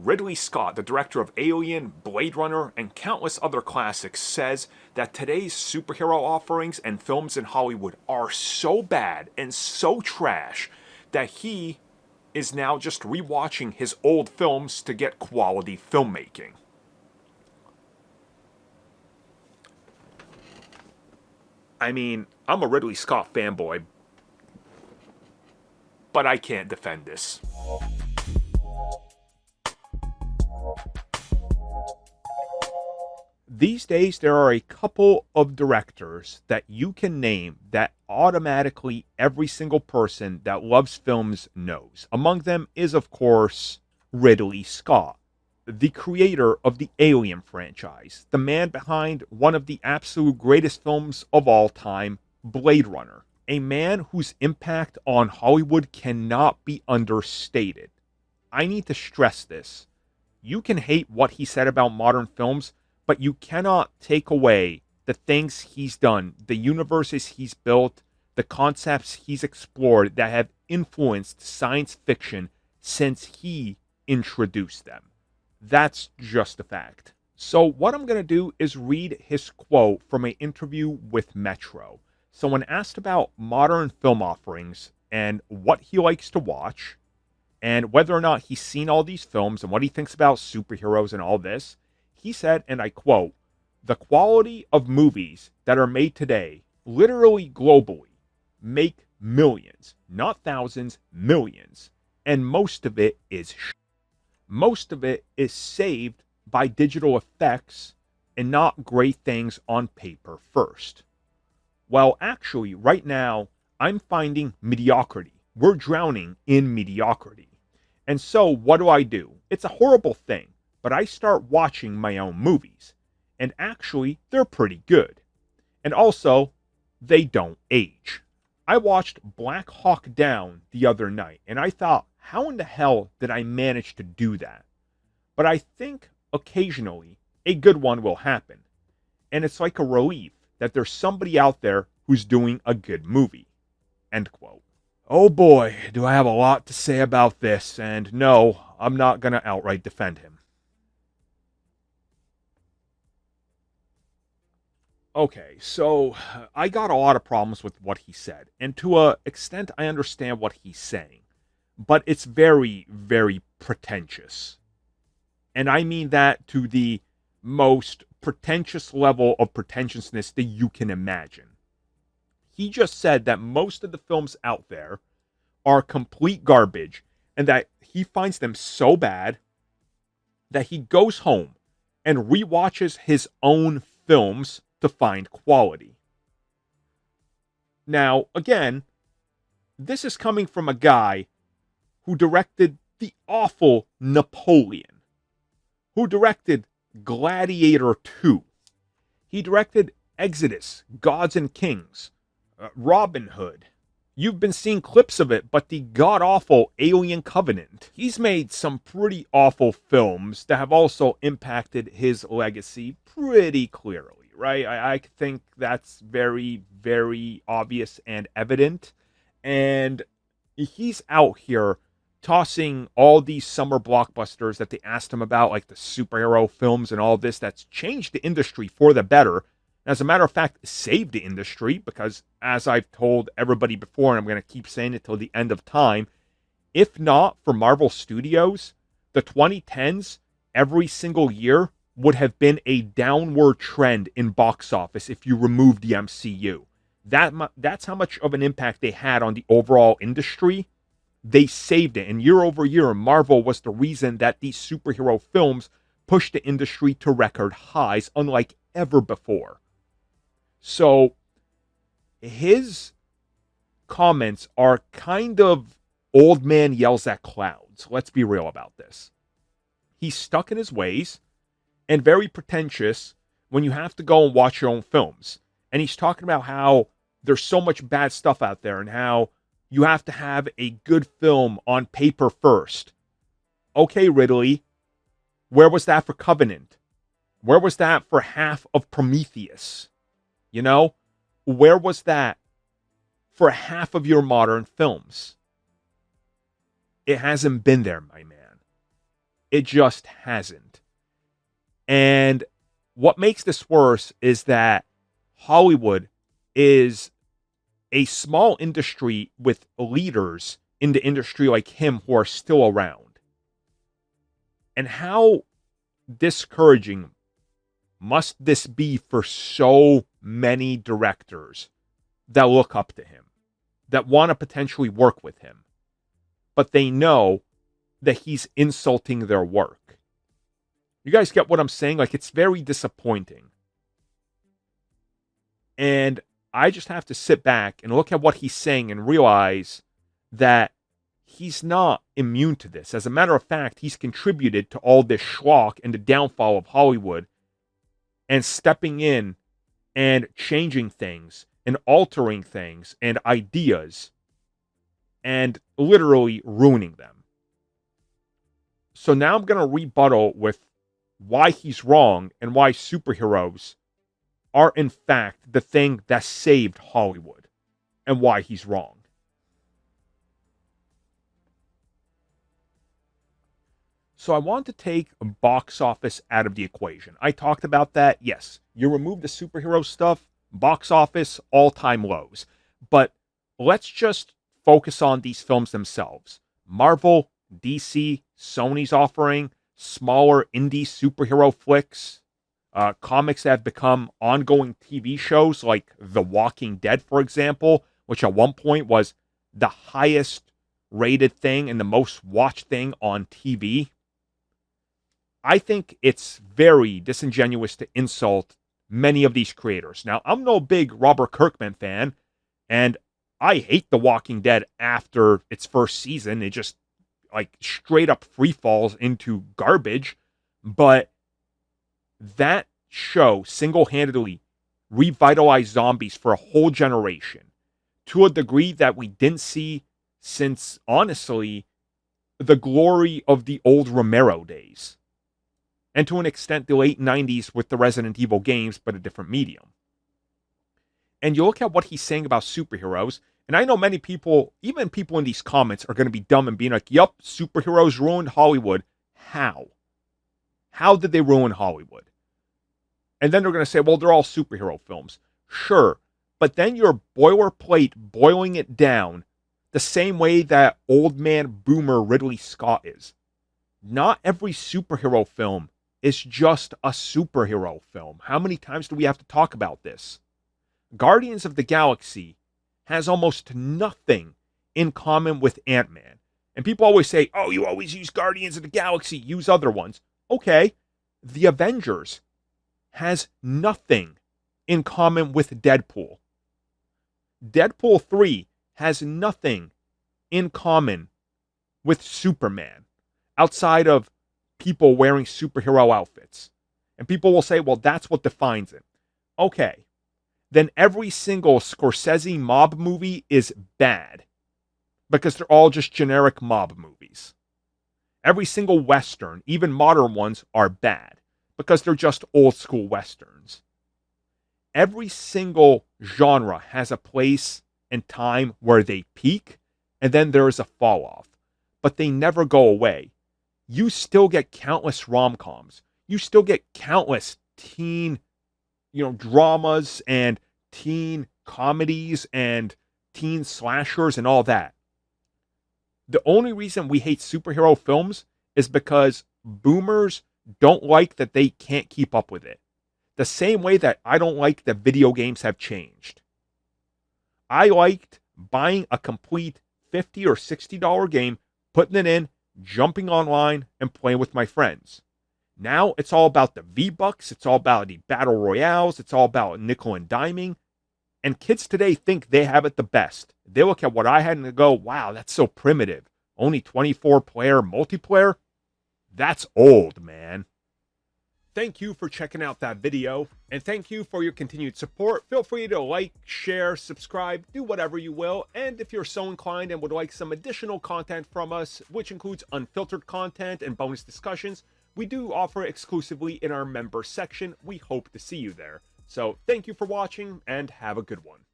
Ridley Scott, the director of Alien, Blade Runner, and countless other classics, says that today's superhero offerings and films in Hollywood are so bad and so trash that he is now just rewatching his old films to get quality filmmaking. I mean, I'm a Ridley Scott fanboy, but I can't defend this. These days, there are a couple of directors that you can name that automatically every single person that loves films knows. Among them is, of course, Ridley Scott, the creator of the Alien franchise, the man behind one of the absolute greatest films of all time, Blade Runner. A man whose impact on Hollywood cannot be understated. I need to stress this. You can hate what he said about modern films, but you cannot take away the things he's done, the universes he's built, the concepts he's explored that have influenced science fiction since he introduced them. That's just a fact. So what I'm going to do is read his quote from an interview with Metro. So when asked about modern film offerings and what he likes to watch, and whether or not he's seen all these films and what he thinks about superheroes and all this, he said, and I quote, "The quality of movies that are made today, literally globally, make millions, not thousands, millions. And most of it is Most of it is saved by digital effects and not great things on paper first. Well, actually, right now, I'm finding mediocrity. We're drowning in mediocrity. And so, what do? It's a horrible thing, but I start watching my own movies. And actually, they're pretty good. And also, they don't age. I watched Black Hawk Down the other night, and I thought, how in the hell did I manage to do that? But I think occasionally a good one will happen. And it's like a relief that there's somebody out there who's doing a good movie." End quote. Oh boy, do I have a lot to say about this, and no, I'm not going to outright defend him. Okay, so I got a lot of problems with what he said, and to an extent I understand what he's saying. But it's very, very pretentious. And I mean that to the most pretentious level of pretentiousness that you can imagine. He just said that most of the films out there are complete garbage and that he finds them so bad that he goes home and rewatches his own films to find quality. Now, again, this is coming from a guy who directed the awful Napoleon, who directed Gladiator 2. He directed Exodus, Gods and Kings, Robin Hood. You've been seeing clips of it, but the god-awful Alien Covenant. He's made some pretty awful films that have also impacted his legacy pretty clearly, right? I think that's very, very obvious and evident. And he's out here tossing all these summer blockbusters that they asked him about, like the superhero films and all this, that's changed the industry for the better. As a matter of fact, saved the industry, because as I've told everybody before, and I'm going to keep saying it till the end of time, if not for Marvel Studios, the 2010s, every single year, would have been a downward trend in box office if you removed the MCU. That's how much of an impact they had on the overall industry. They saved it, and year over year, Marvel was the reason that these superhero films pushed the industry to record highs, unlike ever before. So, his comments are kind of old man yells at clouds. Let's be real about this. He's stuck in his ways and very pretentious when you have to go and watch your own films. And he's talking about how there's so much bad stuff out there and how you have to have a good film on paper first. Okay, Ridley, where was that for Covenant? Where was that for half of Prometheus? You know, where was that for half of your modern films? It hasn't been there, my man. It just hasn't. And what makes this worse is that Hollywood is a small industry with leaders in the industry like him who are still around. And how discouraging must this be for so many directors that look up to him, that want to potentially work with him, but they know that he's insulting their work. You guys get what I'm saying? Like, it's very disappointing. And I just have to sit back and look at what he's saying and realize that he's not immune to this. As a matter of fact, he's contributed to all this schlock and the downfall of Hollywood, and stepping in and changing things and altering things and ideas and literally ruining them. So now I'm going to rebuttal with why he's wrong and why superheroes are in fact the thing that saved Hollywood and why he's wrong. So I want to take box office out of the equation. I talked about that. Yes, you remove the superhero stuff, box office, all-time lows. But let's just focus on these films themselves. Marvel, DC, Sony's offering, smaller indie superhero flicks, comics that have become ongoing TV shows like The Walking Dead, for example, which at one point was the highest rated thing and the most watched thing on TV. I think it's very disingenuous to insult many of these creators. Now, I'm no big Robert Kirkman fan, and I hate The Walking Dead after its first season. It just, like, straight up free falls into garbage. But that show single-handedly revitalized zombies for a whole generation to a degree that we didn't see since, honestly, the glory of the old Romero days. And to an extent, the late 90s with the Resident Evil games, but a different medium. And you look at what he's saying about superheroes, and I know many people, even people in these comments, are going to be dumb and being like, yup, superheroes ruined Hollywood. How? How did they ruin Hollywood? And then they're going to say, well, they're all superhero films. Sure, but then you're boilerplate boiling it down the same way that old man boomer Ridley Scott is. Not every superhero film is just a superhero film. How many times do we have to talk about this? Guardians of the Galaxy has almost nothing in common with Ant-Man. And people always say, oh, you always use Guardians of the Galaxy, use other ones. Okay, The Avengers has nothing in common with Deadpool. Deadpool 3 has nothing in common with Superman, outside of people wearing superhero outfits. And people will say, well, that's what defines it. Okay, then every single Scorsese mob movie is bad, because they're all just generic mob movies. Every single Western, even modern ones, are bad, because they're just old school Westerns. Every single genre has a place and time where they peak, and then there is a fall off. But they never go away. You still get countless rom-coms. You still get countless teen, dramas and teen comedies and teen slashers and all that. The only reason we hate superhero films is because boomers don't like that they can't keep up with it. The same way that I don't like that video games have changed. I liked buying a complete $50 or $60 game, putting it in, jumping online, and playing with my friends. Now it's all about the V-Bucks, it's all about the Battle Royales, it's all about nickel and diming. And kids today think they have it the best. They look at what I had and they go, wow, that's so primitive. Only 24-player multiplayer? That's old, man. Thank you for checking out that video, and thank you for your continued support. Feel free to like, share, subscribe, do whatever you will, and if you're so inclined and would like some additional content from us, which includes unfiltered content and bonus discussions, we do offer exclusively in our member section. We hope to see you there. So thank you for watching, and have a good one.